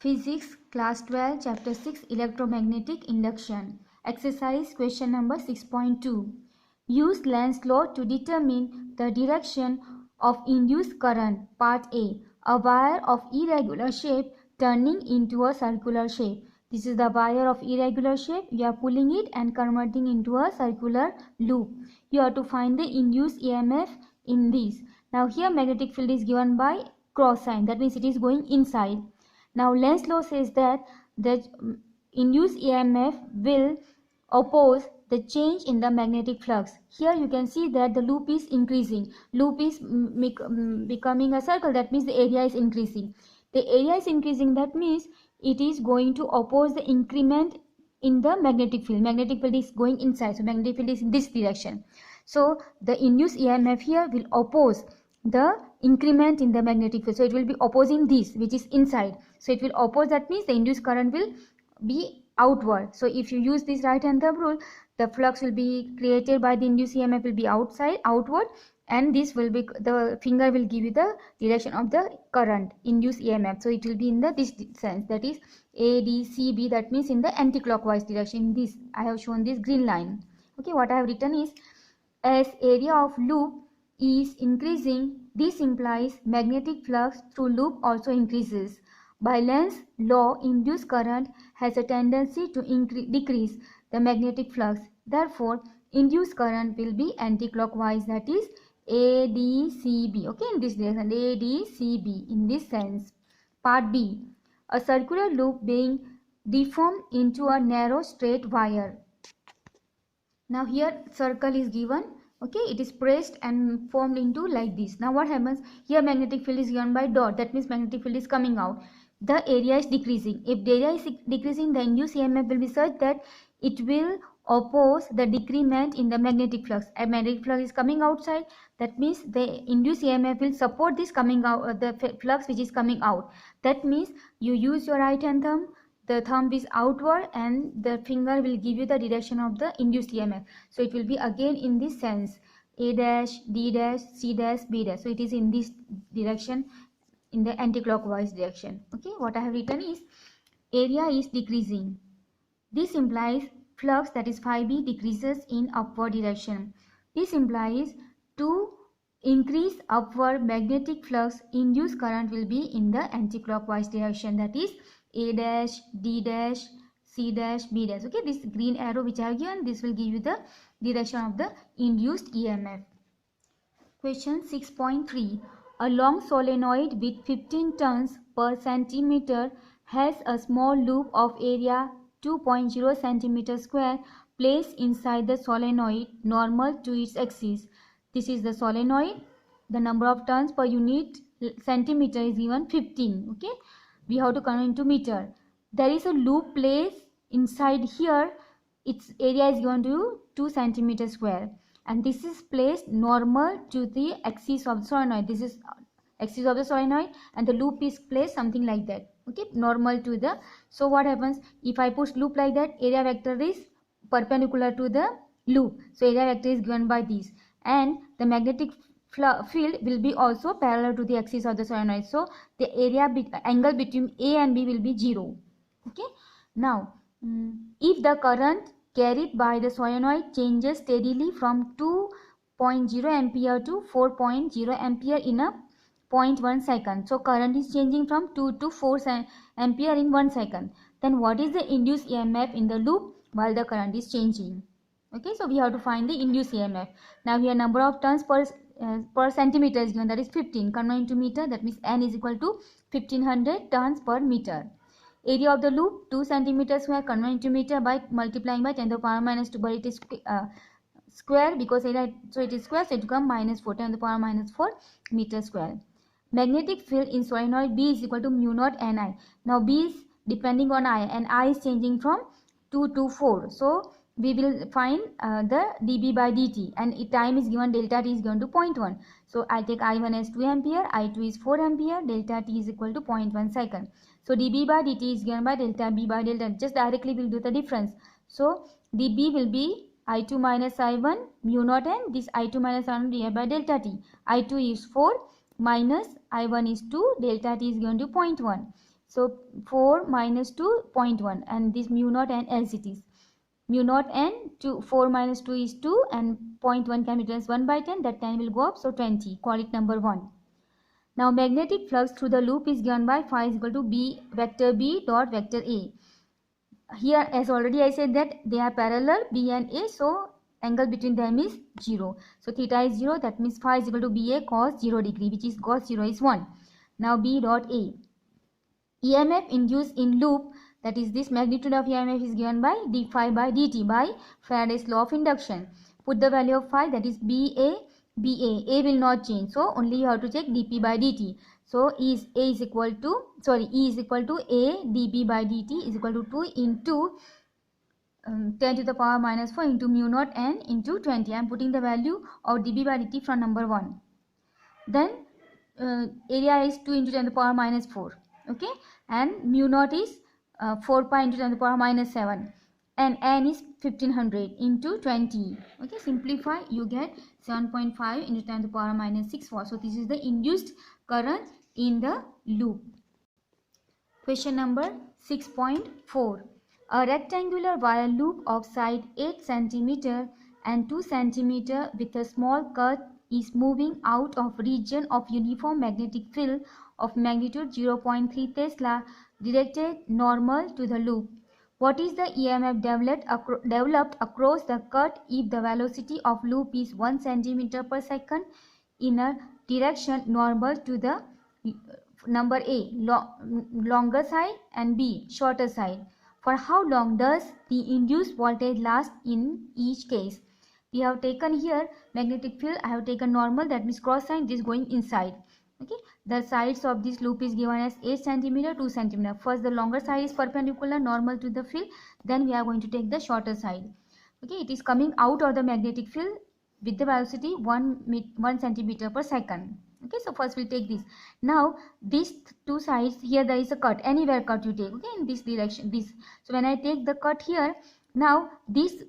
Physics Class 12 Chapter 6 Electromagnetic Induction. Exercise question number 6.2. Use Lenz's law to determine the direction of induced current. Part A. A wire of irregular shape turning into a circular shape. This is the wire of irregular shape. You are pulling it and converting into a circular loop. You have to find the induced EMF in this. Now here magnetic field is given by cross sign. That means it is going inside. Now Lenz's law says that the induced EMF will oppose the change in the magnetic flux. Here you can see that the loop is increasing. Loop is becoming a circle. That means the area is increasing. The area is increasing. That means it is going to oppose the increment in the magnetic field. Magnetic field is going inside. So magnetic field is in this direction. So the induced EMF here will oppose the increment in the magnetic field. So it will be opposing this, which is inside. So it will oppose. That means the induced current will be outward. So if you use this right hand thumb rule, the flux will be created by the induced EMF will be outward, and this will be, the finger will give you the direction of the current induced EMF. So it will be in the this sense, that is ADCB. That means in the anti-clockwise direction. This I have shown this green line. Okay, what I have written is, as area of loop is increasing, this implies magnetic flux through loop also increases. By Lenz's law, induced current has a tendency to decrease the magnetic flux. Therefore, induced current will be anti-clockwise, that is ADCB. Okay, in this direction, ADCB in this sense. Part B. A circular loop being deformed into a narrow straight wire. Now here circle is given. Okay, it is pressed and formed into like this. Now what happens? Here magnetic field is given by dot. That means magnetic field is coming out. The area is decreasing. If the area is decreasing, the induced EMF will be such that it will oppose the decrement in the magnetic flux. A magnetic flux is coming outside. That means the induced EMF will support this coming out, the flux which is coming out. That means you use your right hand thumb. The thumb is outward and the finger will give you the direction of the induced EMF. So it will be again in this sense, A dash, D dash, C dash, B dash. So it is in this direction, in the anti-clockwise direction. Okay, what I have written is, area is decreasing. This implies flux, that is phi B, decreases in upward direction. This implies to increase upward magnetic flux, induced current will be in the anti-clockwise direction, that is A dash, D dash, C dash, B dash. Okay, this green arrow which I have given, this will give you the direction of the induced EMF. Question 6.3. A long solenoid with 15 turns per centimeter has a small loop of area 2.0 centimeter square placed inside the solenoid normal to its axis. This is the solenoid. The number of turns per unit centimeter is given 15. Okay, we have to convert into meter. There is a loop placed inside here. Its area is given to 2 centimeter square, and this is placed normal to the axis of the solenoid. This is axis of the solenoid and the loop is placed something like that. Okay, normal to the. So what happens if I push loop like that? Area vector is perpendicular to the loop. So area vector is given by this, and the magnetic field will be also parallel to the axis of the solenoid. So the area angle between A and B will be 0. Okay. Now if the current carried by the solenoid changes steadily from 2.0 ampere to 4.0 ampere in a 0.1 second. So current is changing from 2 to 4 ampere in 1 second. Then what is the induced EMF in the loop while the current is changing? Okay, so we have to find the induced EMF. Now here number of turns per centimeter is given, that is 15. Convert into meter, that means N is equal to 1500 turns per meter. Area of the loop 2 centimeter square, convert into meter by multiplying by 10 to the power minus 2, but it is square because area, so it is square, so it becomes minus 4, 10 to the power minus 4 meter square. Magnetic field in solenoid B is equal to mu naught Ni. Now B is depending on I, and I is changing from 2 to 4. So we will find the dB by dt, and time is given, delta t is given to 0.1. So I take I1 as 2 ampere, I2 is 4 ampere, delta t is equal to 0.1 second. So dB by dt is given by delta B by delta. Just directly we will do the difference. So dB will be I2 minus I1 mu naught n, this I2 minus I1 divided by delta t. I2 is 4 minus I1 is 2, delta t is given to 0.1. So 4 minus 2, 0.1, and this mu naught n as it is. Mu naught n to 4 minus 2 is 2, and 0.1 can be written as 1 by 10. That 10 will go up, so 20. Call it number 1. Now magnetic flux through the loop is given by phi is equal to b vector b dot vector a. Here, as already I said that they are parallel, b and a, so angle between them is 0. So theta is 0, that means phi is equal to ba cos 0 degree, which is cos 0 is 1. Now b dot a. EMF induced in loop, that is this magnitude of EMF is given by d phi by dt by Faraday's law of induction. Put the value of phi, that is ba, a will not change, so only you have to take dp by dt. So E is equal to a dp by dt is equal to 2 into 10 to the power minus 4 into mu naught n into 20. I am putting the value of dp by dt from number 1. Then area is 2 into 10 to the power minus 4. Okay, and mu naught is 4 pi into 10 to the power minus 7, and n is 1500 into 20. Okay, simplify, you get 7.5 into 10 to the power minus 6 watt. So this is the induced current in the loop. Question number 6.4. A rectangular wire loop of side 8 cm and 2 cm with a small cut is moving out of region of uniform magnetic field of magnitude 0.3 Tesla directed normal to the loop. What is the EMF developed across the cut if the velocity of loop is 1 cm per second in a direction normal to the number A, longer side, and B, shorter side? For how long does the induced voltage last in each case? We have taken here magnetic field, I have taken normal, that means cross sign, this going inside. Okay, the sides of this loop is given as 8 cm, 2 cm. First the longer side is perpendicular normal to the field, then we are going to take the shorter side. Okay, it is coming out of the magnetic field with the velocity 1 cm per second. Okay, so first we'll take this. Now these two sides, here there is a cut, anywhere cut you take, okay, in this direction, this. So when I take the cut here, now this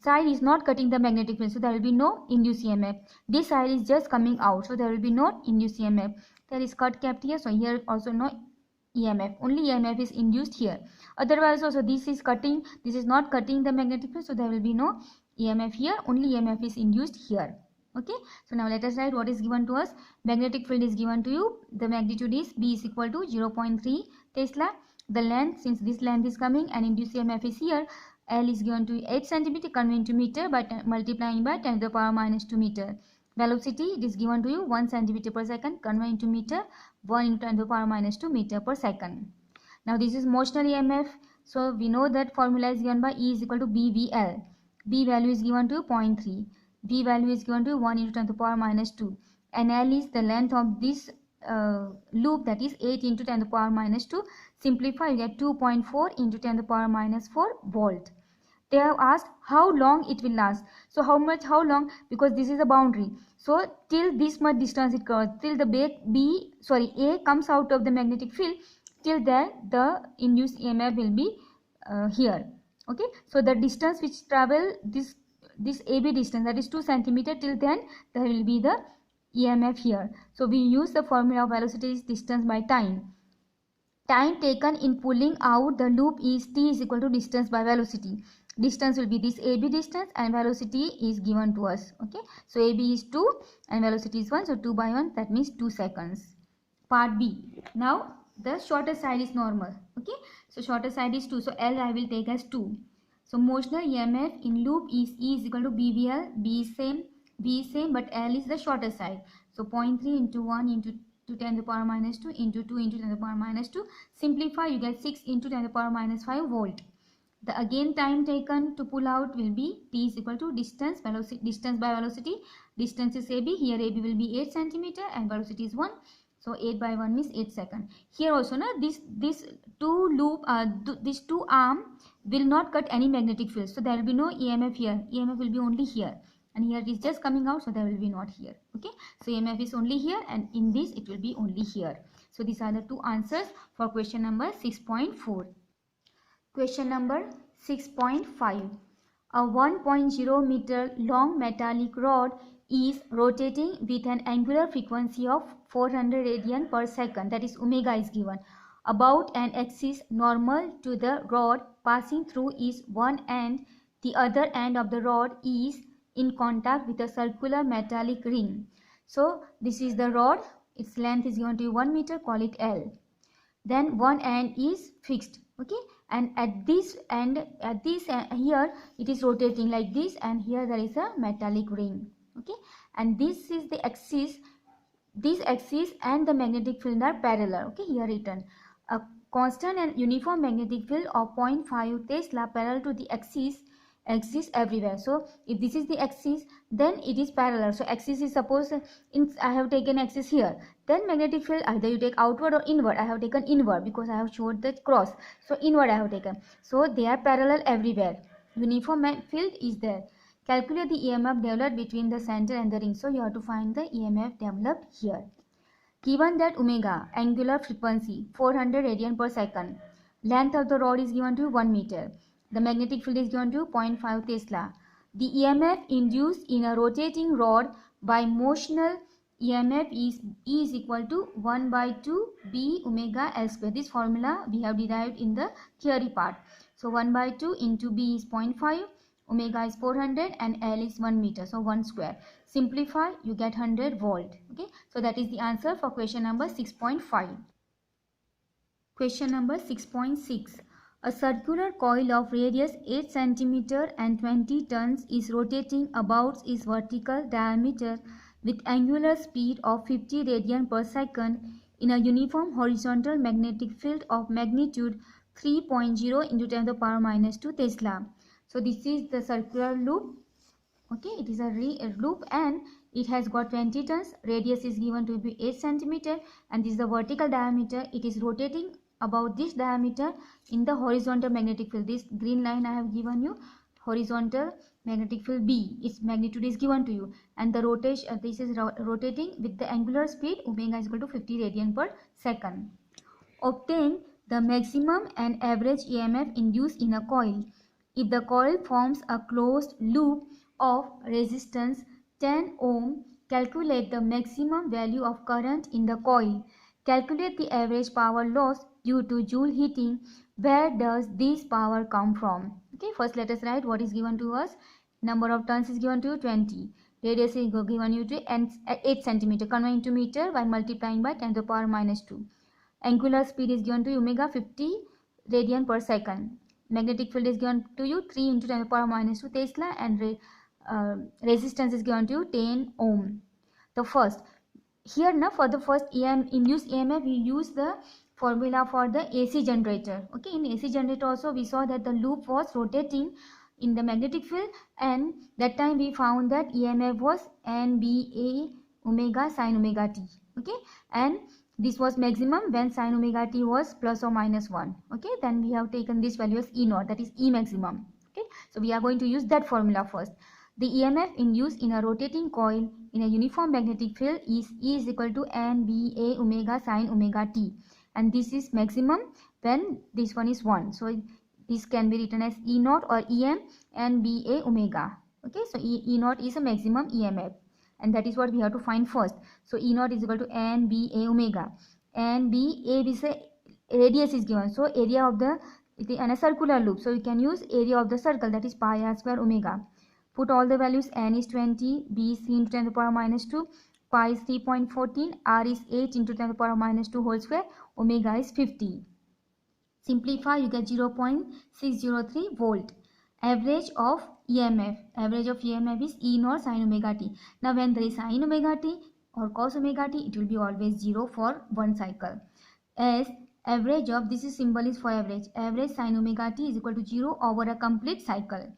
side is not cutting the magnetic field, so there will be no induced EMF. This side is just coming out, so there will be no induced EMF. There is cut kept here, so here also no EMF, only EMF is induced here. Otherwise also this is cutting, this is not cutting the magnetic field, so there will be no EMF here, only EMF is induced here. Okay, so now let us write what is given to us. Magnetic field is given to you, the magnitude is B is equal to 0.3 Tesla. The length, since this length is coming and induced EMF is here, L is given to 8 cm, convert into meter by multiplying by 10 to the power minus 2 meter. Velocity, it is given to you 1 cm per second, convert into meter, 1 into 10 to the power minus 2 meter per second. Now this is motional EMF, so we know that formula is given by E is equal to BVL. B value is given to 0.3, V value is given to 1 into 10 to the power minus 2, and L is the length of this loop, that is 8 into 10 to the power minus 2. Simplify, you get 2.4 into 10 to the power minus 4 volt. They have asked how long it will last. So how long, because this is a boundary. So till this much distance it covers, till the A comes out of the magnetic field, till then the induced EMF will be here. Okay, so the distance which travel, this AB distance, that is 2 cm, till then there will be the EMF here. So we use the formula of velocity is distance by time. Time taken in pulling out the loop is T is equal to distance by velocity. Distance will be this AB distance and velocity is given to us. Okay, so AB is 2 and velocity is 1, so 2 by 1, that means 2 seconds. Part B. Now the shorter side is normal. Okay, so shorter side is 2, so L I will take as 2. So motional EMF in loop is E is equal to BVL. B is same, V is same, but L is the shorter side. So 0.3 into 1 into 10 to the power minus 2 into 2 into 10 to the power minus 2. Simplify, you get 6 into 10 to the power minus 5 volt. The again time taken to pull out will be T is equal to distance by velocity. Distance is AB. Here AB will be 8 cm and velocity is 1. So 8 by 1 means 8 seconds. Here also na, this two arm will not cut any magnetic field. So there will be no EMF here. EMF will be only here. And here it is just coming out, so there will be not here. Okay, so EMF is only here, and in this it will be only here. So these are the two answers for question number 6.4. Question number 6.5. A 1.0 meter long metallic rod is rotating with an angular frequency of 400 radian per second, that is omega is given. about an axis normal to the rod passing through is one end, the other end of the rod is in contact with a circular metallic ring. So this is the rod, its length is going to be 1 meter, call it L. Then one end is fixed, okay, and at this end, here it is rotating like this, and here there is a metallic ring, okay, and this is the axis. This axis and the magnetic field are parallel, okay, here written a constant and uniform magnetic field of 0.5 Tesla parallel to the axis exists everywhere. So if this is the axis, then it is parallel. So axis is, suppose I have taken axis here, then magnetic field either you take outward or inward. I have taken inward because I have showed the cross, so inward I have taken. So they are parallel everywhere. Uniform field is there. Calculate the EMF developed between the center and the ring. So you have to find the EMF developed here. Given that omega, angular frequency 400 radian per second, length of the rod is given to 1 meter, the magnetic field is given to 0.5 Tesla. The EMF induced in a rotating rod by motional EMF is E is equal to 1 by 2 B omega L square. This formula we have derived in the theory part. So 1 by 2 into B is 0.5, omega is 400 and L is 1 meter, so 1 square. Simplify, you get 100 volt. Okay, so that is the answer for question number 6.5. Question number 6.6. A circular coil of radius 8 cm and 20 tons is rotating about its vertical diameter with angular speed of 50 radian per second in a uniform horizontal magnetic field of magnitude 3.0 into 10 to the power minus 2 Tesla. So this is the circular loop. Okay, it is a loop and it has got 20 tons. Radius is given to be 8 cm and this is the vertical diameter. It is rotating about this diameter in the horizontal magnetic field. This green line I have given you, horizontal magnetic field B, its magnitude is given to you, and the rotation, this is rotating with the angular speed omega is equal to 50 radian per second. Obtain the maximum and average EMF induced in a coil. If the coil forms a closed loop of resistance 10 ohm, calculate the maximum value of current in the coil. Calculate the average power loss due to Joule heating. Where does this power come from? Okay, first let us write what is given to us. Number of turns is given to you 20. Radius is given you to 8 cm. Convert into meter by multiplying by 10 to the power minus 2. Angular speed is given to you omega 50 radian per second. Magnetic field is given to you 3 into 10 to the power minus 2 Tesla, and resistance is given to you 10 ohm. The first, here now for the first induced EMF we use the formula for the AC generator. Okay, in AC generator also we saw that the loop was rotating in the magnetic field, and that time we found that EMF was NBA omega sin omega t. Okay, and this was maximum when sin omega t was plus or minus 1. Okay, then we have taken this value as E naught, that is E maximum. Okay, so we are going to use that formula first. The EMF induced in a rotating coil in a uniform magnetic field is E is equal to NBA omega sin omega t, and this is maximum when this one is 1. So this can be written as E naught or EM NBA omega. Okay, so E naught is a maximum EMF, and that is what we have to find first. So E naught is equal to NBA omega, and BA is a radius is given, so area of the in a circular loop, so you can use area of the circle, that is pi r square omega. Put all the values. N is 20, B is 3 into 10 to the power minus 2, pi is 3.14, R is 8 into 10 to the power minus 2 whole square, omega is 50. Simplify, you get 0.603 volt. Average of EMF is E naught sin omega t. Now when there is sin omega t or cos omega t, it will be always 0 for one cycle. As average of, this is symbol is for average sin omega t is equal to 0 over a complete cycle.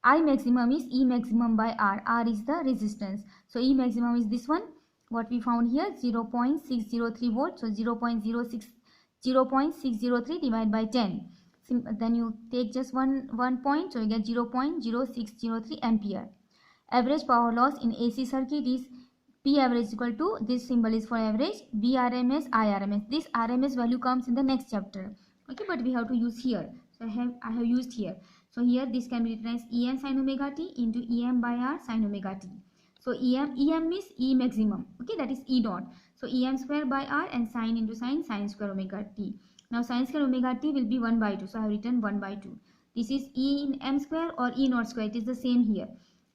I maximum is E maximum by R. R is the resistance. So E maximum is this one, what we found here, 0.603 volt. So 0.603 divided by 10. Then you take just one point, so you get 0.0603 ampere. Average power loss in AC circuit is P average is equal to, this symbol is for average, VRMS, IRMS. This RMS value comes in the next chapter. Okay, but we have to use here. So I have used here. So here this can be written as EM sin omega t into EM by R sin omega t. So EM is E maximum. Okay, that is E naught. So EM square by R and sin into sin square omega t. Now sin square omega t will be 1 by 2. So I have written 1 by 2. This is E in m square or E naught square. It is the same here.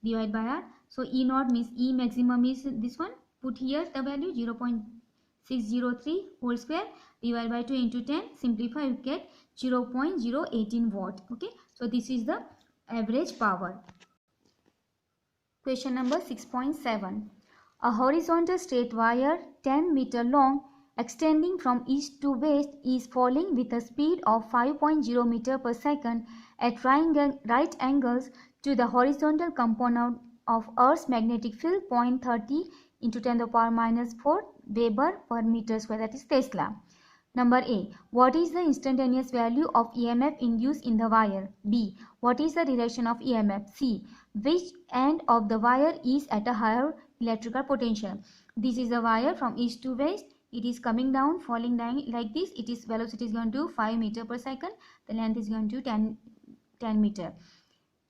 Divide by r. So E naught means E maximum is this one. Put here the value 0.603 whole square. Divide by 2 into 10. Simplify, you get 0.018 watt. Okay. So this is the average power. Question number 6.7. A horizontal straight wire 10 meter long extending from east to west is falling with a speed of 5.0 meter per second at right angles to the horizontal component of Earth's magnetic field 0.30 into 10 to the power minus 4 Weber per meter square, that is Tesla. Number A. What is the instantaneous value of EMF induced in the wire? B. What is the direction of EMF? C. Which end of the wire is at a higher electrical potential? This is a wire from east to west. It is coming down, falling down like this. It is velocity is going to 5 meter per second. The length is going to 10 meter.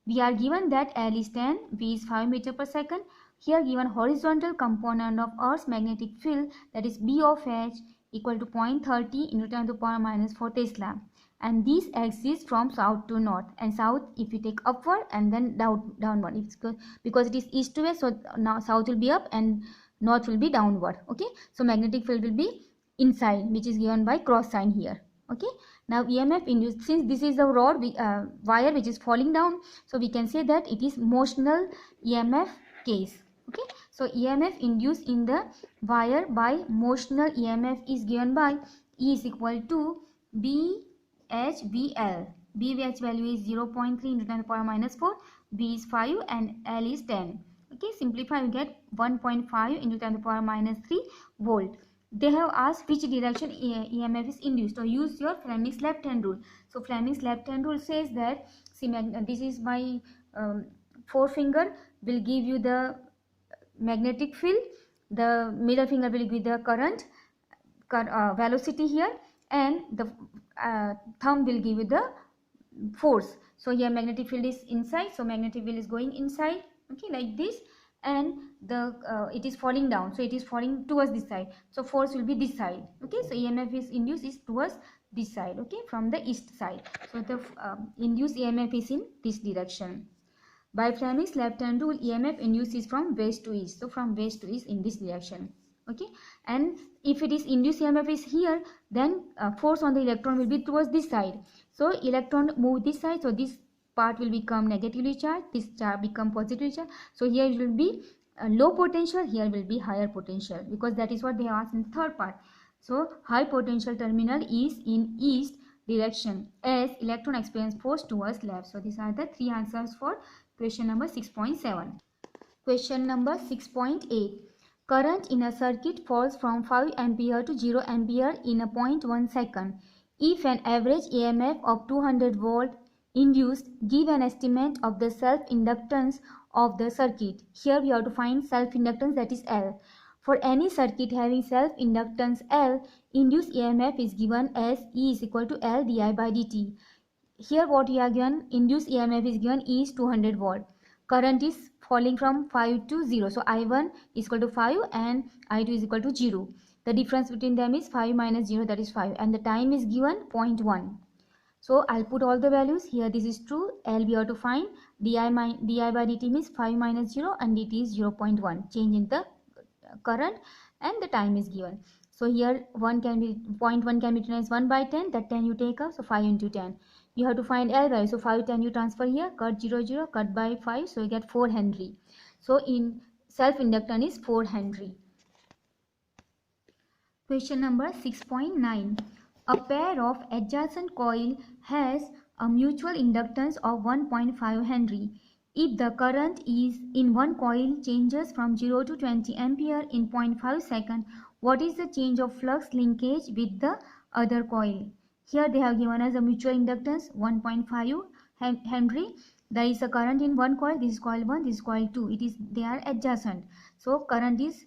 We are given that L is 10, V is 5 meter per second. Here given horizontal component of Earth's magnetic field, that is B of H, equal to 0.30 into 10 to the power minus 4 Tesla, and these axis from south to north, and south if you take upward and then downward. It's because it is east to west, so now south will be up and north will be downward. Okay, so magnetic field will be inside, which is given by cross sign here. Okay, now EMF induced, since this is the rod wire which is falling down, so we can say that it is motional EMF case. Okay, so EMF induced in the wire by motional EMF is given by E is equal to BHVL. BH value is 0.3 into 10 to the power minus 4, B is 5 and L is 10. Okay, simplify, you get 1.5 into 10 to the power minus 3 volt. They have asked which direction EMF is induced. So use your Fleming's left hand rule. So Fleming's left hand rule says that, see, this is my forefinger will give you the magnetic field, the middle finger will give the current velocity here, and the thumb will give you the force. So here magnetic field is inside, so magnetic field is going inside, okay, like this, and the it is falling down, so it is falling towards this side, so force will be this side. Okay, so EMF is induced is towards this side, okay, from the east side. So the induced EMF is in this direction. By Fleming's left hand rule, EMF induced is from west to east. So from west to east in this direction. Okay. And if it is induced EMF is here, then force on the electron will be towards this side. So electron move this side. So this part will become negatively charged. This charge become positively charged. So here it will be low potential. Here will be higher potential, because that is what they asked in the third part. So high potential terminal is in east direction as electron experience force towards left. So these are the three answers for question number 6.7. Question number 6.8. Current in a circuit falls from 5 ampere to 0 ampere in a 0.1 second. If an average EMF of 200 volt induced, give an estimate of the self-inductance of the circuit. Here we have to find self-inductance, that is L. For any circuit having self-inductance L, induced EMF is given as E is equal to L di by dt. Here what we are given, induced EMF is given E is 200 volt. Current is falling from 5 to 0. So I1 is equal to 5 and I2 is equal to 0. The difference between them is 5 minus 0, that is 5. And the time is given 0.1. So I'll put all the values here. This is true. L we have to find. Di by dt means 5 minus 0 and dt is 0.1. Change in the current and the time is given. So here 1 can be 0.1 can be written as 1 by 10. That 10 you take out. So 5 into 10. You have to find L value. So 5, 10 you transfer here. Cut 0, 0. Cut by 5. So you get 4 Henry. So in self-inductance is 4 Henry. Question number 6.9. A pair of adjacent coil has a mutual inductance of 1.5 Henry. If the current is in one coil changes from 0 to 20 ampere in 0.5 second, what is the change of flux linkage with the other coil? Here they have given us a mutual inductance 1.5 Henry. There is a current in one coil. This is coil 1, this is coil 2. They are adjacent. So current is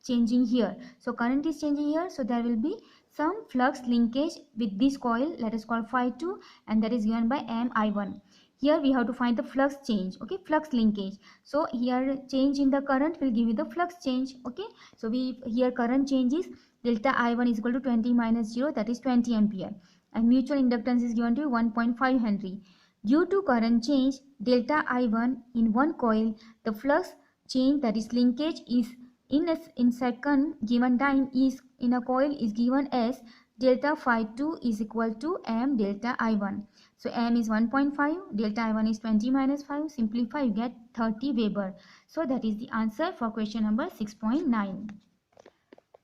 changing here. So current is changing here. So there will be some flux linkage with this coil. Let us call phi 2, and that is given by MI1. Here we have to find the flux change. Okay, flux linkage. So here change in the current will give you the flux change. Okay, so here current changes. Delta I1 is equal to 20 minus 0, that is 20 ampere. and mutual inductance is given to you 1.5 Henry. Due to current change delta I1 in one coil, the flux change, that is linkage, is in second given time is in a coil is given as delta phi 2 is equal to m delta I1. So m is 1.5, delta I1 is 20 minus 5. Simplify, you get 30 Weber. So that is the answer for question number 6.9.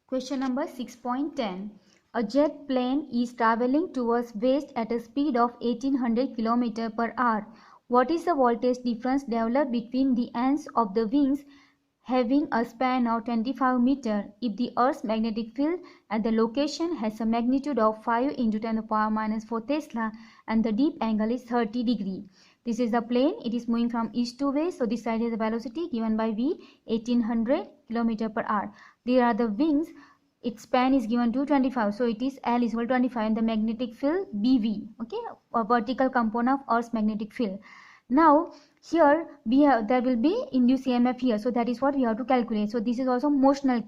Question number 6.10. A jet plane is traveling towards west at a speed of 1800 km per hour. What is the voltage difference developed between the ends of the wings having a span of 25 meter if the Earth's magnetic field at the location has a magnitude of 5 into 10 to the power minus 4 Tesla and the deep angle is 30 degree. This is the plane. It is moving from east to west. So this side is the velocity given by v, 1800 km per hour. There are the wings. Its span is given to 25. So it is L is equal to 25 and the magnetic field BV. Okay, a vertical component of Earth's magnetic field. Now here there will be induced EMF here. So that is what we have to calculate. So this is also motional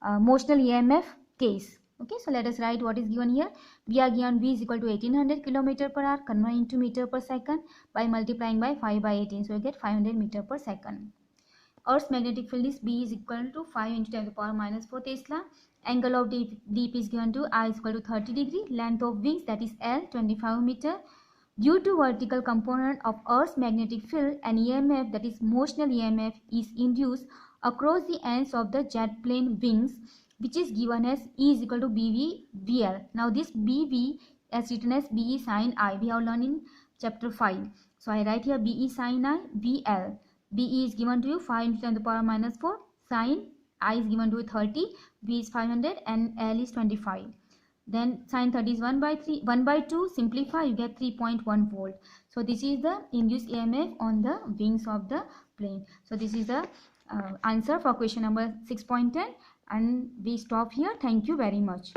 EMF case. Okay, so let us write what is given here. We are given V is equal to 1800 km per hour, convert into meter per second by multiplying by 5 by 18. So you get 500 meter per second. Earth's magnetic field is B is equal to 5 into 10 to the power minus 4 Tesla. Angle of deep is given to I is equal to 30 degree. Length of wings, that is L, 25 meter. Due to vertical component of Earth's magnetic field, an EMF, that is motional EMF, is induced across the ends of the jet plane wings, which is given as E is equal to BV VL. Now this BV is written as BE sin I. We have learned in chapter 5. So I write here BE sin I VL. BE is given to you 5 into 10 to the power minus 4. Sin I is given to you 30. V is 500 and L is 25. Then sin 30 is 1 by 2. Simplify, you get 3.1 volt. So this is the induced EMF on the wings of the plane. So this is the answer for question number 6.10, and we stop here. Thank you very much.